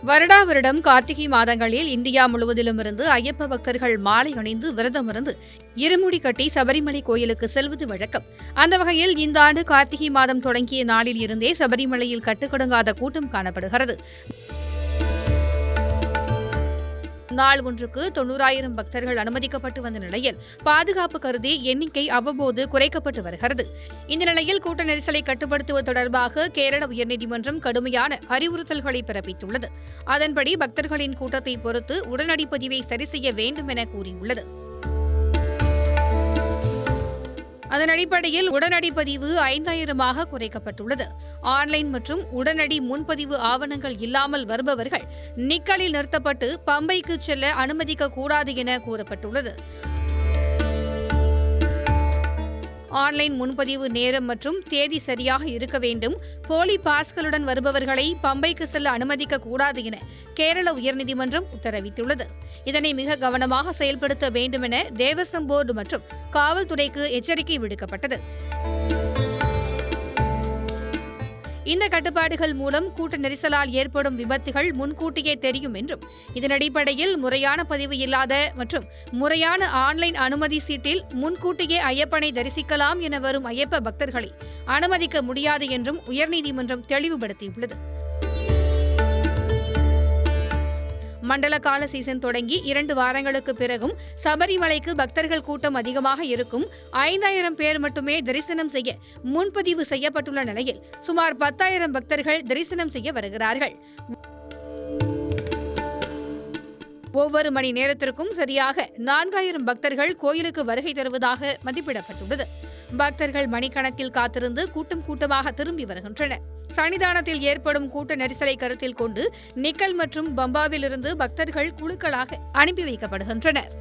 வருடா வருடம் கார்த்திகை மாதங்களில் இந்தியா முழுவதிலும் இருந்து ஐயப்ப பக்தர்கள் மாலை அணிந்து விரதமிருந்து இருமுடி கட்டி சபரிமலை கோயிலுக்கு செல்வது வழக்கம். அந்த வகையில் இந்த ஆண்டு கார்த்திகை மாதம் தொடங்கிய நாளில் இருந்தே சபரிமலையில் கட்டுக்கடங்காத கூட்டம் காணப்படுகிறது. நாள் ஒன்றுக்கு 90,000 பக்தர்கள் அனுமதிக்கப்பட்டு வந்த நிலையில் பாதுகாப்பு கருதி எண்ணிக்கை அவ்வப்போது குறைக்கப்பட்டு வருகிறது. இந்த நிலையில் கூட்ட நெரிசலை கட்டுப்படுத்துவது தொடர்பாக கேரள உயர்நீதிமன்றம் கடுமையான அறிவுறுத்தல்களை பிறப்பித்துள்ளது. அதன்படி பக்தர்களின் கூட்டத்தை பொறுத்து உடனடி பதிவை சரி செய்ய வேண்டும் என கூறியுள்ளது. அதன் அடிப்படையில் உடனடி பதிவு 5,000 குறைக்கப்பட்டுள்ளது. ஆன்லைன் மற்றும் உடனடி முன்பதிவு ஆவணங்கள் இல்லாமல் வருபவர்கள் நிக்கலில் நிறுத்தப்பட்டு பம்பைக்கு செல்ல அனுமதிக்க கூடாது என கூறப்பட்டுள்ளது. ஆன்லைன் முன்பதிவு நேரம் மற்றும் தேதி சரியாக இருக்க வேண்டும். போலி பாஸ்களுடன் வருபவர்களை பம்பைக்கு செல்ல அனுமதிக்க கூடாது என கேரள உயர்நீதிமன்றம் உத்தரவிட்டுள்ளது. இதனை மிக கவனமாக செயல்படுத்த வேண்டும் என தேவஸ்வம் போர்டு மற்றும் காவல்துறைக்கு எச்சரிக்கை விடுக்கப்பட்டது. இந்த கட்டுப்பாடுகள் மூலம் கூட்ட நெரிசலால் ஏற்படும் விபத்துகள் முன்கூட்டியே தெரியும் என்றும், இதன் அடிப்படையில் முறையான பதிவு இல்லாத மற்றும் முறையான ஆன்லைன் அனுமதி சீட்டில் முன்கூட்டியே ஐயப்பனை தரிசிக்கலாம் என வரும் ஐயப்ப பக்தர்களை அனுமதிக்க முடியாது என்றும் உயர்நீதிமன்றம் தெளிவுபடுத்தியுள்ளது. மண்டல கால சீசன் தொடங்கி 2 வாரங்களுக்கு பிறகும் சபரிமலைக்கு பக்தர்கள் கூட்டம் அதிகமாக இருக்கும். 5,000 பேர் மட்டுமே தரிசனம் செய்ய முன்பதிவு செய்யப்பட்டுள்ள நிலையில் சுமார் 10,000 பக்தர்கள் தரிசனம் செய்ய வருகிறார்கள். ஒவ்வொரு மணி நேரத்திற்கும் சரியாக 4,000 பக்தர்கள் கோயிலுக்கு வருகை தருவதாக மதிப்பிடப்பட்டுள்ளது. பக்தர்கள் மணிக்கணக்கில் காத்திருந்து கூட்டமாக திரும்பி வருகின்றனர். சன்னிதானத்தில் ஏற்படும் கூட்ட நெரிசலை கருத்தில் கொண்டு நிக்கல் மற்றும் பம்பாவிலிருந்து பக்தர்கள் குழுக்களாக அனுப்பி வைக்கப்படுகின்றனர்.